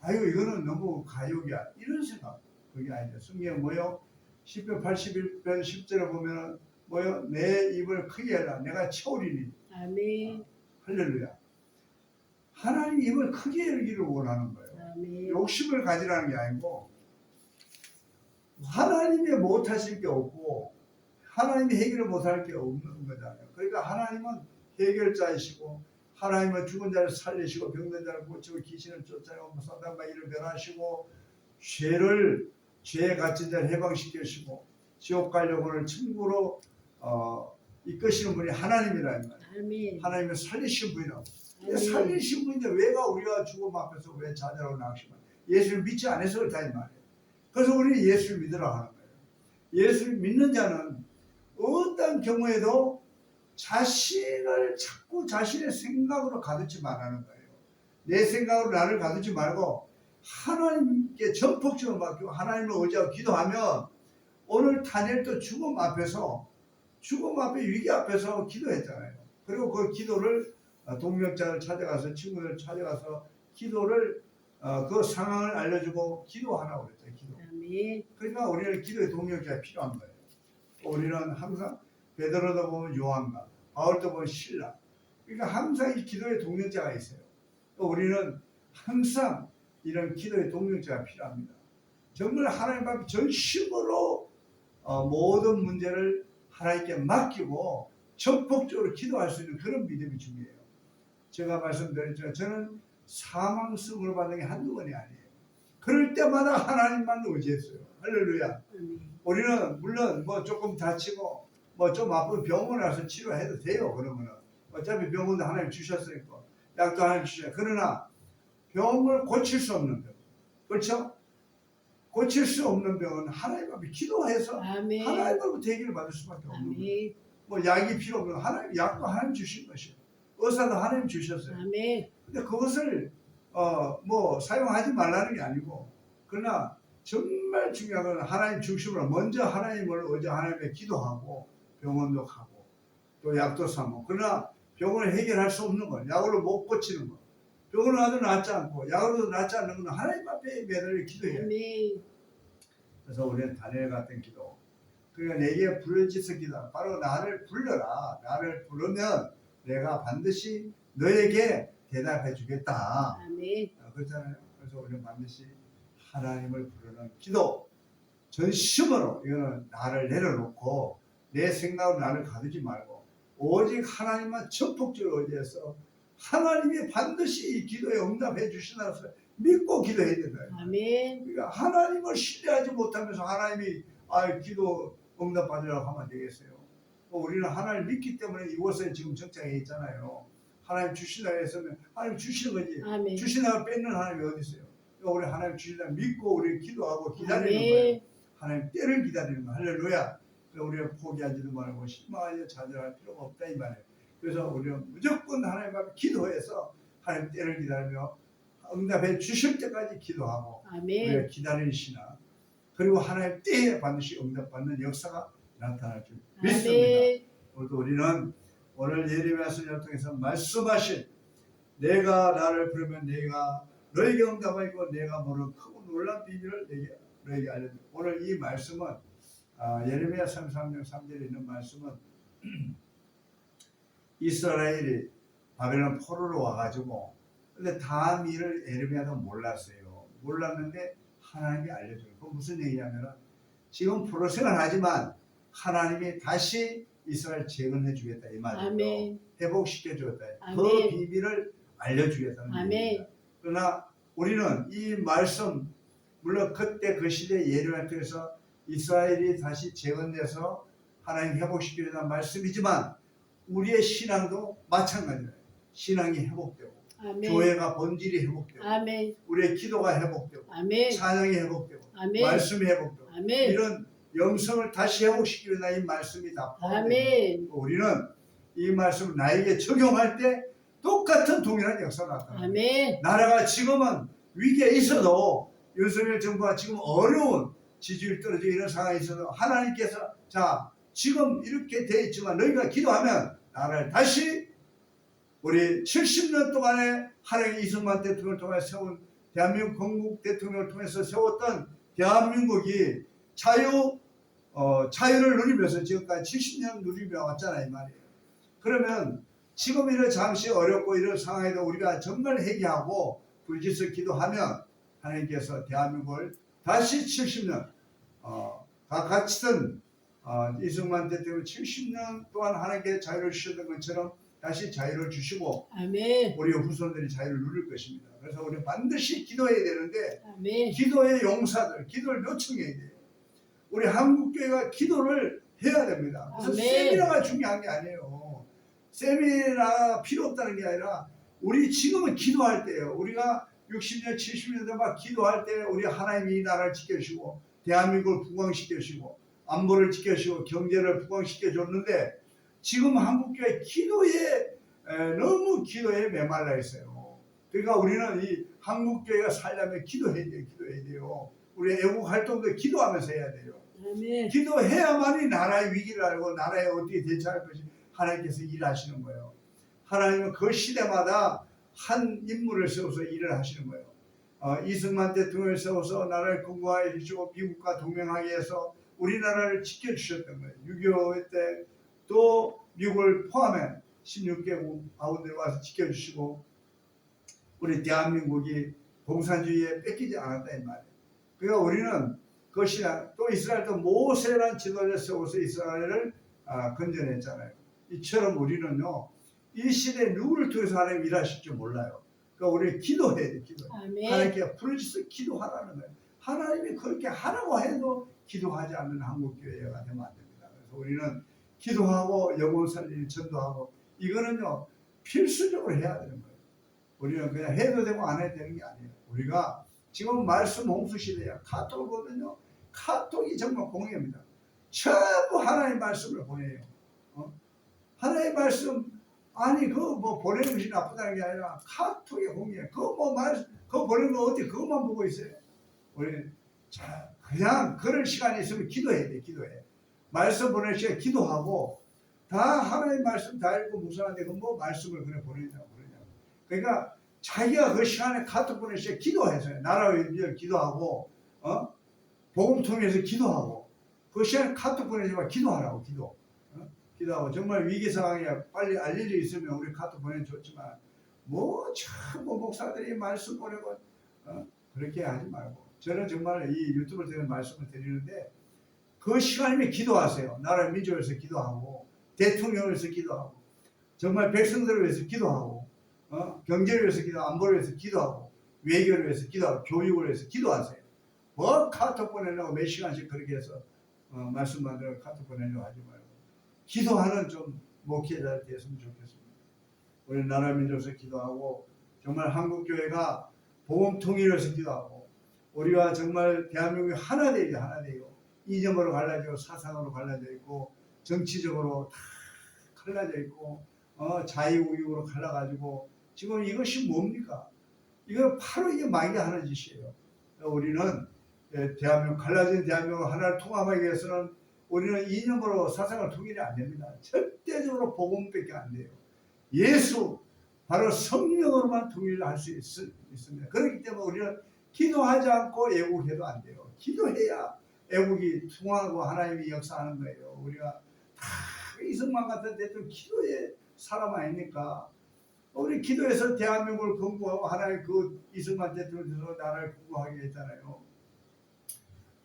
이거는 너무 가욕이야. 이런 생각. 그게 아니죠. 성경 뭐요? 10편 81편 10절에 보면 뭐요? 내 입을 크게 해라. 내가 채우리니. 아멘. 할렐루야. 하나님 입을 크게 열기를 원하는 거예요. 아멘. 욕심을 가지라는 게 아니고 하나님이 못하실 게 없고 하나님이 해결을 못할 게 없는 거잖아요. 그러니까 하나님은 해결자이시고 하나님은 죽은 자를 살리시고 병든 자를 고치고 귀신을 쫓아내고 사단과 일을 멸하시고 죄에 갇힌 자를 해방시키시고 지옥 가려고는 천국으로 이끄시는 분이 하나님이라는 거예요. 아멘. 하나님은 살리신 분이라고. 아멘. 살리신 분인데 왜가 우리가 죽음 앞에서 왜 좌절하고 낙심을 예수를 믿지 않아서 그렇다 이 말이에요. 그래서 우리는 예수를 믿으라 하는 거예요. 예수를 믿는 자는 어떤 경우에도 자신을 자꾸 자신의 생각으로 가두지 말라는 거예요. 내 생각으로 나를 가두지 말고 하나님께 전폭적으로 맡기고 하나님을 의지하고 기도하면 오늘 다니엘도 죽음 앞에 위기 앞에서 기도했잖아요. 그리고 그 기도를 동력자를 찾아가서 친구들 찾아가서 기도를 그 상황을 알려주고 기도하라고 그랬죠. 기도. 아멘. 그러니까 우리는 기도의 동력자가 필요한 거예요. 우리는 항상 베드로도 보면 요한과 바울도 보면 신라. 그러니까 항상 이 기도의 동력자가 있어요. 또 우리는 항상 이런 기도의 동력자가 필요합니다. 정말 하나님 앞에 전심으로 모든 문제를 하나님께 맡기고 전폭적으로 기도할 수 있는 그런 믿음이 중요해요. 제가 말씀드렸지만 저는 사망성을 받는 게 한두 번이 아니에요. 그럴 때마다 하나님만 의지했어요. 할렐루야. 아멘. 우리는 물론 뭐 조금 다치고 뭐 좀 아프면 병원에 가서 치료해도 돼요. 그러면은 어차피 병원도 하나님 주셨으니까 약도 하나님 주셔요. 그러나 병을 고칠 수 없는 병, 그렇죠? 고칠 수 없는 병은 하나님 앞에 기도해서 아멘. 하나님으로부터 해결을 받을 수밖에 없는 거예요. 아멘. 뭐 약이 필요 없는 하나님, 약도 하나님 주신 것이에요. 의사도 하나님 주셨어요. 아멘. 근데 그것을 뭐 사용하지 말라는 게 아니고, 그러나 정말 중요한 건 하나님 중심으로 먼저 하나님을 의지 하나님께 기도하고 병원도 가고 또 약도 사고. 그러나 병원을 해결할 수 없는 건 약으로 못 고치는 거, 병원을 가도 낫지 않고 약으로도 낫지 않는 건 하나님 앞에 매달려 기도해야 돼. 아멘. 그래서 우리는 다니엘 같은 기도, 그러니까 내게 부르짖어 기도, 바로 나를 불러라. 나를 부르면 내가 반드시 너에게 대답해 주겠다. 아멘. 그렇잖아요. 그래서 우리는 반드시 하나님을 부르는 기도, 전심으로, 이거는 나를 내려놓고 내 생각으로 나를 가두지 말고 오직 하나님만 전폭적으로 의지해서 하나님이 반드시 이 기도에 응답해 주시나서 믿고 기도해야 된다. 아멘. 그러니까 하나님을 신뢰하지 못하면서 하나님이 기도 응답받으라고 하면 되겠어요. 우리는 하나님을 믿기 때문에 이곳에 지금 적장에 있잖아요. 하나님 주신다고 했으면 하나님 주시는 거지. 아멘. 주신다고 뺏는 하나님이 어디 있어요? 우리 하나님 주신다고 믿고 우리 기도하고 기다리는 아멘. 거예요. 하나님 때를 기다리는 거. 할렐루야. 그래서 우리가 포기하지도 말고 실망하여 좌절할 필요가 없다 이 말이에요. 그래서 우리는 무조건 하나님 앞에 기도해서 하나님 때를 기다리며 응답해 주실 때까지 기도하고 우리가 아멘. 기다리는 신앙, 그리고 하나님 때에 반드시 응답받는 역사가 나타날 줄 믿습니다. 아멘. 오늘도 우리는 오늘 예레미야 선지자를 통해서 말씀하신 내가 나를 부르면 내가 너에게 응답하고 내가 모르는 크고 놀란 비밀을 너에게 알려줘. 오늘 이 말씀은 예레미야 33장 3절에 있는 말씀은 이스라엘이 바벨론 포로로 와가지고, 근데 다음 일을 예레미야도 몰랐어요. 몰랐는데 하나님이 알려줘요. 그건 무슨 얘기냐면은 지금 포로 생활하지만 하나님이 다시 이스라엘 재건해 주겠다 이 말이에요. 아멘. 회복시켜 주겠다. 그 아멘. 비밀을 알려주겠다는 아멘. 얘기입니다. 그러나 우리는 이 말씀, 물론 그때 그 시대 예레미야를 통해서 이스라엘이 다시 재건돼서 하나님 회복시키려는 말씀이지만 우리의 신앙도 마찬가지예요. 신앙이 회복되고 아멘. 교회가 본질이 회복되고 아멘. 우리의 기도가 회복되고 아멘. 찬양이 회복되고 아멘. 말씀이 회복되고 아멘. 이런 영성을 다시 회복시키려는 이 말씀이 다 포함됩니다. 아멘. 우리는 이 말씀을 나에게 적용할 때 똑같은 동일한 역사가 나타납니다. 아멘. 나라가 지금은 위기에 있어도 윤석열 정부가 지금 어려운 지지율 떨어지고 이런 상황에 있어도 하나님께서 자 지금 이렇게 돼 있지만 너희가 기도하면 나라를 다시 우리 70년 동안에 하나님 이승만 대통령을 통해 세운 대한민국 건국 대통령을 통해서 세웠던 대한민국이 자유를 누리면서 지금까지 70년 누리며 왔잖아요 이 말이에요. 그러면 지금 이런 잠시 어렵고 이런 상황에도 우리가 정말 회개하고 부르짖어 기도하면 하나님께서 대한민국을 다시 70년 다 갇히던 이승만 대통령 70년 동안 하나님께 자유를 주셨던 것처럼 다시 자유를 주시고 아멘. 우리 후손들이 자유를 누릴 것입니다. 그래서 우리는 반드시 기도해야 되는데 아멘. 기도의 용사들, 기도를 요청해야 돼요. 우리 한국교회가 기도를 해야 됩니다. 무슨 아멘. 세미나가 중요한 게 아니에요. 세미나가 필요 없다는 게 아니라 우리 지금은 기도할 때예요. 우리가 60년, 70년 막 기도할 때 우리 하나님이 이 나라를 지켜주시고 대한민국을 부강시켜주시고 안보를 지켜주시고 경제를 부강시켜줬는데 지금 한국교회 기도에 너무 기도에 메말라 있어요. 그러니까 우리는 이 한국교회가 살려면 기도해야 돼요. 기도해야 돼요. 우리 애국 활동도 기도하면서 해야 돼요. 아멘. 기도해야만이 나라의 위기를 알고 나라에 어떻게 대처할 것이 하나님께서 일하시는 거예요. 하나님은 그 시대마다 한 인물을 세워서 일을 하시는 거예요. 이승만 대통령을 세워서 나라를 건강하게 해주시고 미국과 동맹하게 해서 우리나라를 지켜주셨던 거예요. 6.25 때 또 미국을 포함해 16개국 가운데 와서 지켜주시고 우리 대한민국이 공산주의에 뺏기지 않았다 이 말이에요. 그러니까 우리는 그것이 또 이스라엘도 모세란 지도자를 세워서 이스라엘을 건져냈잖아요. 이처럼 우리는요, 이 시대에 누구를 통해서 하나님 일하실 줄 몰라요. 그러니까 우리 기도해야 돼, 기도. 아멘. 하나님께 부르짖어 기도하라는 거예요. 하나님이 그렇게 하라고 해도 기도하지 않는 한국교회가 되면 안 됩니다. 그래서 우리는 기도하고 영혼 살리는 전도하고 이거는요 필수적으로 해야 되는 거예요. 우리는 그냥 해도 되고 안 해도 되는 게 아니에요. 우리가 지금 말씀 홍수 시대야. 카톡을 보면요 카톡이 정말 공예입니다. 전부 하나님의 말씀을 보내요. 하나님의 말씀 아니 그거 뭐 보내는 것이 나쁘다는 게 아니라 카톡의 공예. 그거 뭐 그거 보내는 거 어디 그것만 보고 있어요. 우리 자 그냥 그럴 시간이 있으면 기도해야 돼. 기도해. 말씀 보낼 시간에 기도하고 다 하나님의 말씀 다 읽고 묵상하는데 그 뭐 말씀을 그래 보내냐고 그러냐고. 그러니까 자기가 그 시간에 카톡 보낼 시간에 기도해서요. 나라를 위해 기도하고 복음 통해서 기도하고 그 시간에 카톡 보내지만 기도하라고 기도. 기도하고 정말 위기 상황에 빨리 알 일이 있으면 우리 카톡 보내줬지만 뭐 전부 목사들이 말씀 보내고 그렇게 하지 말고 저는 정말 이 유튜브를 통해 말씀을 드리는데 그 시간이면 기도하세요. 나라 민족을 위해서 기도하고 대통령을 위해서 기도하고 정말 백성들을 위해서 기도하고 경제를 위해서 기도하고 안보를 위해서 기도하고 외교를 위해서 기도하고 교육을 위해서 기도하세요. 뭐 카톡 보내려고 몇 시간씩 그렇게 해서 말씀 만들어 카톡 보내려고 하지 말고 기도하는 좀 목회자들 됐으면 좋겠습니다. 우리 나라 민족에서 기도하고 정말 한국교회가 복음 통일을 위해서 기도하고 우리가 정말 대한민국이 하나 되게 하나 돼요. 이념으로 갈라지고 사상으로 갈라져 있고 정치적으로 다 갈라져 있고 자유우익으로 갈라가지고 지금 이것이 뭡니까? 이거 바로 이게 마귀가 하는 짓이에요. 우리는 대한민국 갈라진 대한민국 하나를 통합하기 위해서는 우리는 이념으로 사상을 통일이 안 됩니다. 절대적으로 복음밖에 안 돼요. 예수 바로 성령으로만 통일을 할 수 있습니다. 그렇기 때문에 우리는 기도하지 않고 애국해도 안 돼요. 기도해야 애국이 통하고 하나님이 역사하는 거예요. 우리가 다 이승만 같은 대통령 기도의 사람 아닙니까? 우리 기도해서 대한민국을 건국하고 하나님 그 이승만 대통령께서 나라를 건국하게 했잖아요.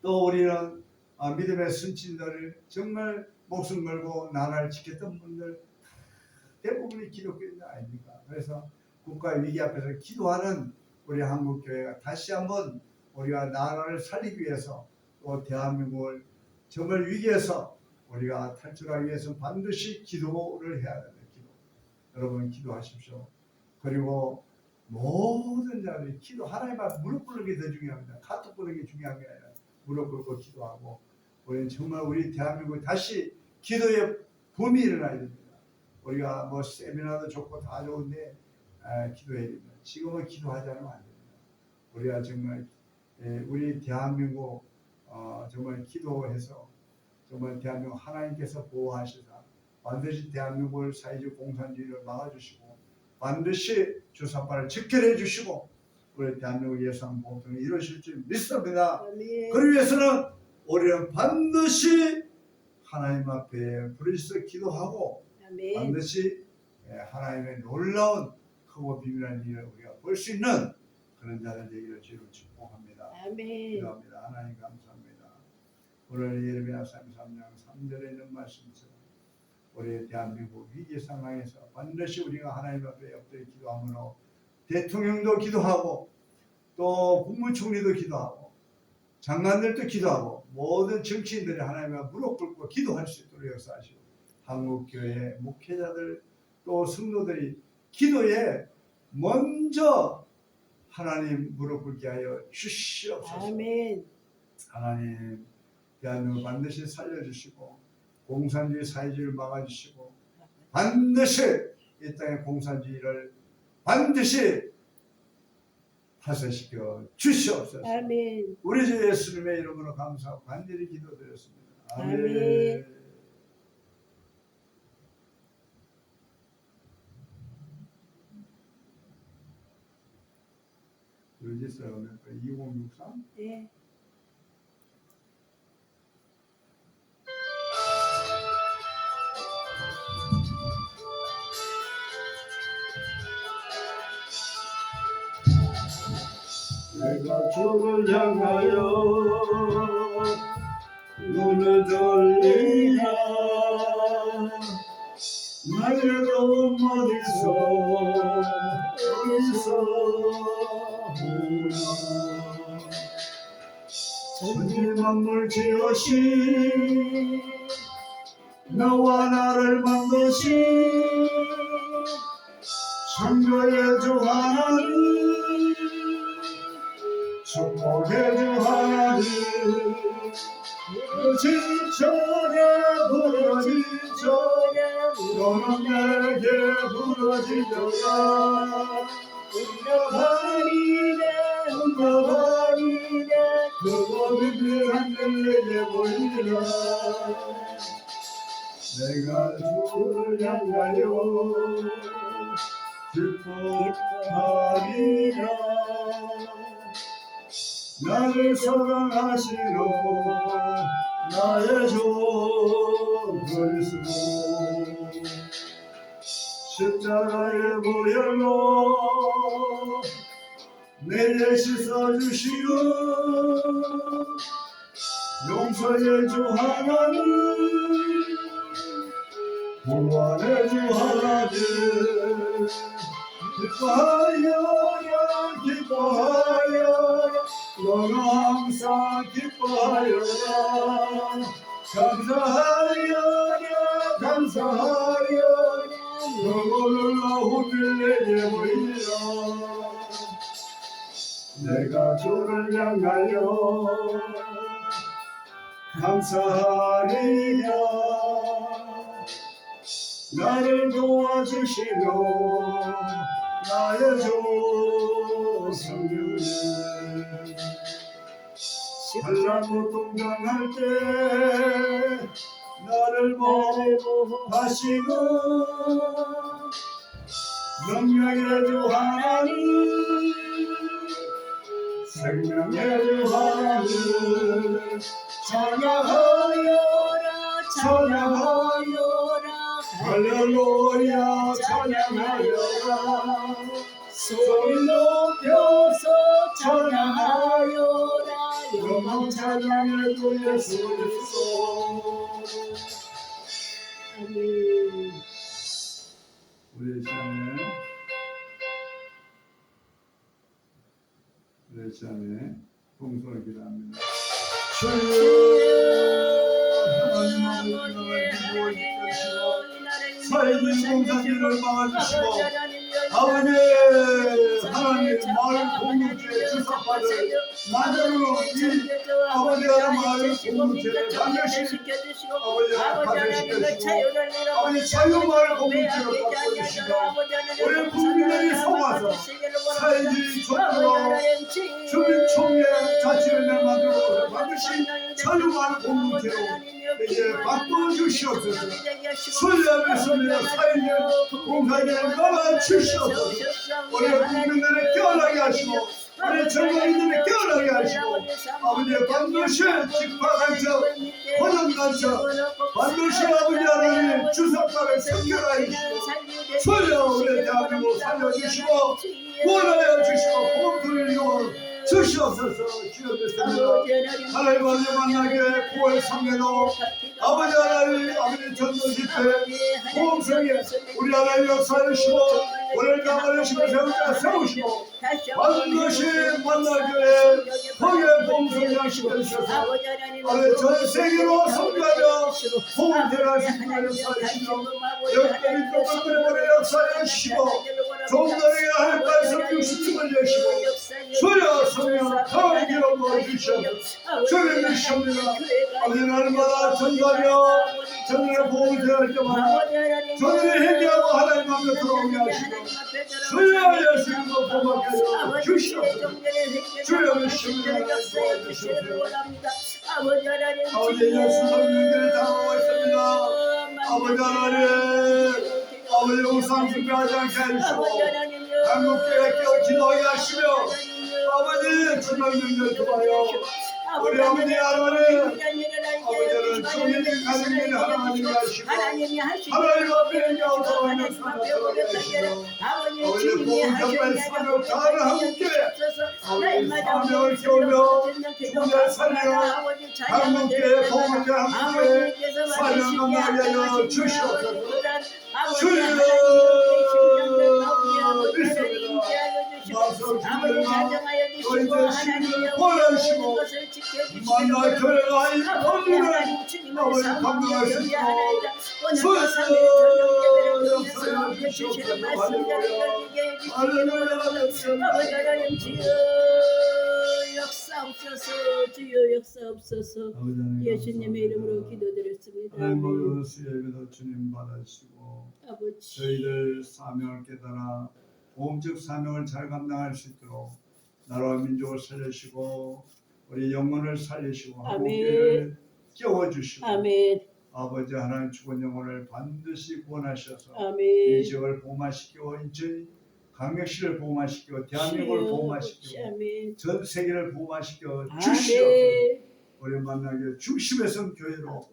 또 우리는 믿음의 선친들을 정말 목숨 걸고 나라를 지켰던 분들 대부분이 기독교인 아닙니까? 그래서 국가의 위기 앞에서 기도하는 우리 한국교회가 다시 한번 우리가 나라를 살리기 위해서 또 대한민국을 정말 위기에서 우리가 탈출하기 위해서 반드시 기도를 해야 됩니다. 기도. 여러분 기도하십시오. 그리고 모든 자들이 기도 하나님 앞에 무릎 꿇는 게 더 중요합니다. 카톡 보는 게 중요한 게 아니라 무릎 꿇고 기도하고 우리는 정말 우리 대한민국이 다시 기도의 붐이 일어나야 됩니다. 우리가 뭐 세미나도 좋고 다 좋은데 기도해야 됩니다. 지금은 기도하지 않으면 안 됩니다. 우리가 정말 우리 대한민국 정말 기도해서 정말 대한민국 하나님께서 보호하시사 반드시 대한민국을 사회주의 공산주의를 막아주시고 반드시 주사파를 직결해 주시고 우리 대한민국 예산 보호를 이루실 줄 믿습니다. 아멘. 그러기 위해서는 우리는 반드시 하나님 앞에 부르짖어 기도하고 아멘. 반드시 하나님의 놀라운 크고 비밀한 일을 우리가 볼 수 있는 그런 자들 되기를 주로 축복합니다. 아멘. 기도합니다. 하나님 감사합니다. 오늘 예레미야 33장 3절에 있는 말씀처럼 우리 대한민국 위기 상황에서 반드시 우리가 하나님 앞에 엎드려 기도함으로 대통령도 기도하고 또 국무총리도 기도하고 장관들도 기도하고 모든 정치인들이 하나님 앞에 무릎 꿇고 기도할 수 있도록 역사하시고 한국교회 목회자들 또 성도들이 기도에 먼저 하나님 무릎 꿇게 하여 주시옵소서. 아멘. 하나님 대한민국 반드시 살려주시고 공산주의 사회주의를 막아주시고 반드시 이 땅의 공산주의를 반드시 파쇄시켜 주시옵소서. 아멘. 우리 주 예수님의 이름으로 감사하고 간절히 기도드렸습니다. 아멘. 아멘. 유지스가 몇 번? 2063? 네. 내가 내가 주를 향하여 눈을 돌리라. 나의 도움 어디서 오나. 천지 만물 지으신 너와 나를 만드신 창조의 주 하나님, 축복의 주 하나님, 부러지쳐라 부러지쳐라 너는 내게 부러지려라. 응답하리라 응답하리라 그거를 하늘에게 보이리라. 내가 주를 향하여 기뻐하리라. 나를 사랑하시러 나의 주 그리스도 십자가의 보혈로 내게 씻어주시고 용서의 주 하나님, 구원의 주 하나님, 기뻐하여라 기뻐하여라 너는 항상 기뻐하여라. 감사하여라 감사하여라 너를 나오길 내게 보이리라. 내가 주를 향하여 감사하리라. 나를 도와주시며 나의 주 성령님, 환난 동정할 때 나를 보호하시고 명령의 주 하나님, 생명의 주 하나님, 찬양하여라 찬양하여라 할렐루야 찬양하여라. 소리 높여서 찬양하여라. 영광 찬양의 주 예수 그리스도. 아멘. 우리 시간에 봉son을 기도합니다. 살기 공산들을 막아주시고 아버지 하나님 마을 공동체 주석받을 나대로 이 아버지가 마을 공동체를 반드시 아버지가 파괴시켜주시고 아버지 자유마을 공동체를 바꿔주시고 우리 국민들이 속아서 살기 좋도록 주민 총회 자치를 만들고 반드시 자유마을 공동체로 이제 바꿔주시옵소서. 순례 믿습니다. 살기 공산들을 막아주시옵소서. 우리 국민들을 깨어나게 하시고 우리 젊은이들을 깨어나게 하시고 아버지 반드시 직파간첩 고정간첩 반드시 아버지 하나님 주석가를 성결하여 주시고 살려 우리 대한민국 살려주시고 구원하여 주시고 공통을 이루어 주시옵소서. 주옵소서. 하나님 아버지 만나게 9월 3일로 아버지 하나님 아버지 전도집회 공성에 우리 하나님 역사하시고 오늘 가만히시고 세우시고 반드시 만나게 거기에 공성하시고 주셔서 아버지 전 세계로 선교하며 공대할 수 있는 역사하시고 역대리 똑같은 역사하시고 종들에게 할 말씀 60을 여시고 주여 성령 더 기록을 주시옵소서. 주님 미시옵니다. 아버지 날마다 전가며 저들의 보호대할 때마다 저들의 회개하고 하나님 앞에 들어오게 하시고 주여 예수님도 고맙게 하여 주시옵소서. 주여 미시옵니다. 도와주시옵소서. 아버지 예수 성령들이 당하고 있습니다. 아버지 하나님 아버지 우상 숭배하지 않게 하시고 한국교회 기도하게 하시며 아버지 주님 능력 도와요. 우리 아버지 하나님 아버지는 주님이 가정들이 하나님과 하시고 하나님이 하시는 하나님 앞에 하나님 영광을 앞에 고백하기를 아버지 아버지 주님이 봉사할 사명 다를 함께 날마다 사명을 키우며 기도 주님을 살려 아버지 한국교회 찬양을 복음을 함께 아버지께서 사명을 하여 주시옵소서. 아버지 아버지 자정하여 주시고 하나님의 모든 것을 지켜주시고 만날 교회가 이 아버지 건물을 하나님 주님의 아버지 사명을 감당하시고 경배하나이다. 오늘 소유를 그 3일 저녁 예배를 통해서 역사여 우리에게 주시옵소서. 주시는 말씀들을 가지게 해주시기 할렐루야. 아버지 하나님 주여 역사옵소서 주여 역사옵소서 예수님의 이름으로 기도드렸습니다. 하나님 수예배도 주님 받으시고 아버지 저희들 사명을 깨달아 보험적 사명을 잘 감당할 수 있도록 나라와 민족을 살리시고 우리 영혼을 살리시고 한국교회를 깨워주시고 아멘 아버지 하나님 죽은 영혼을 반드시 구원하셔서 이 아멘 지역을 보호하시고 인천 강력시를 보호하시고 대한민국을 보호하시고 아멘 전 세계를 보호하시고 주시옵소서. 아멘 우리 만나게 중심에서 교회로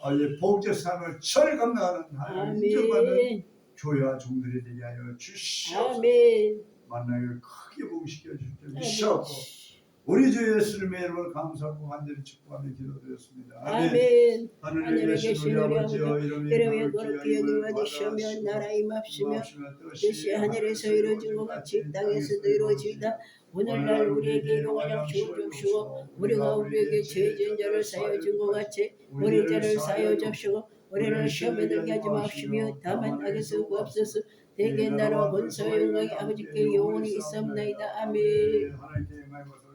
이 보험적 사명을 잘 감당하는 하나님 인정받는 아멘 교회와 종들이 되게 하여 주시옵소서. 아멘 만나기를 크게 복시켜 주십시오. 미시옵고 우리 주 예수님의 이름을 감사하고 간절히 축복하며 기도드렸습니다. 아멘. 아멘 하늘에 계신 우리 아버지여 이름이 거룩히 여김을 받으시며 나라 임합시며 뜻이 하늘에서 이루어진 것 같이 땅에서도 이루어지이다. 오늘날 우리에게 일용할 양식을 주시고 우리가 우리에게 죄진 자를 사하여 준 것 같이 우리 죄를 사하여 주시고 우리를 시험에 들게 하지 마시며 다만 악에서 구하옵소서. 대개 나라 권세 영광이 아버지께 영원히 있사옵나이다. 아멘. 하나님께 영광을 돌려드립니다.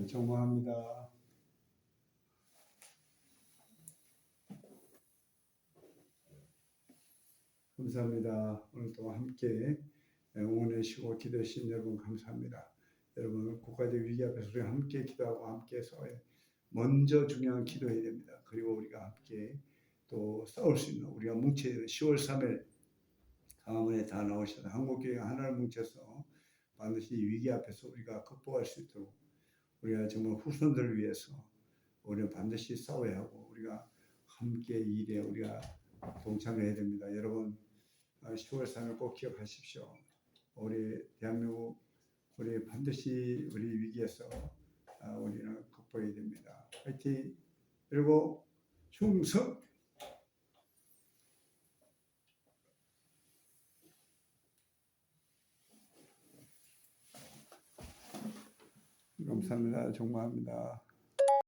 정모합니다. 감사합니다. 오늘 또 함께 응원해 주시고 기도해 주신 여러분 감사합니다. 여러분 국가적 위기 앞에서 우리 함께 기도하고 함께 싸워야 먼저 중요한 기도해야 됩니다. 그리고 우리가 함께 또 싸울 수 있는 우리가 뭉쳐야 돼요. 10월 3일 강화문에 다 나오셔서 한국교회가 하나를 뭉쳐서 반드시 이 위기 앞에서 우리가 극복할 수 있도록 우리가 정말 후손들을 위해서 우리는 반드시 싸워야 하고 우리가 함께 이 일에 우리가 동참해야 됩니다. 여러분 10월 3일 꼭 기억하십시오. 우리 대한민국 우리 반드시 우리 위기에서 우리는 극복해야 됩니다. 화이팅! 그리고 충성! 감사합니다. 정말합니다.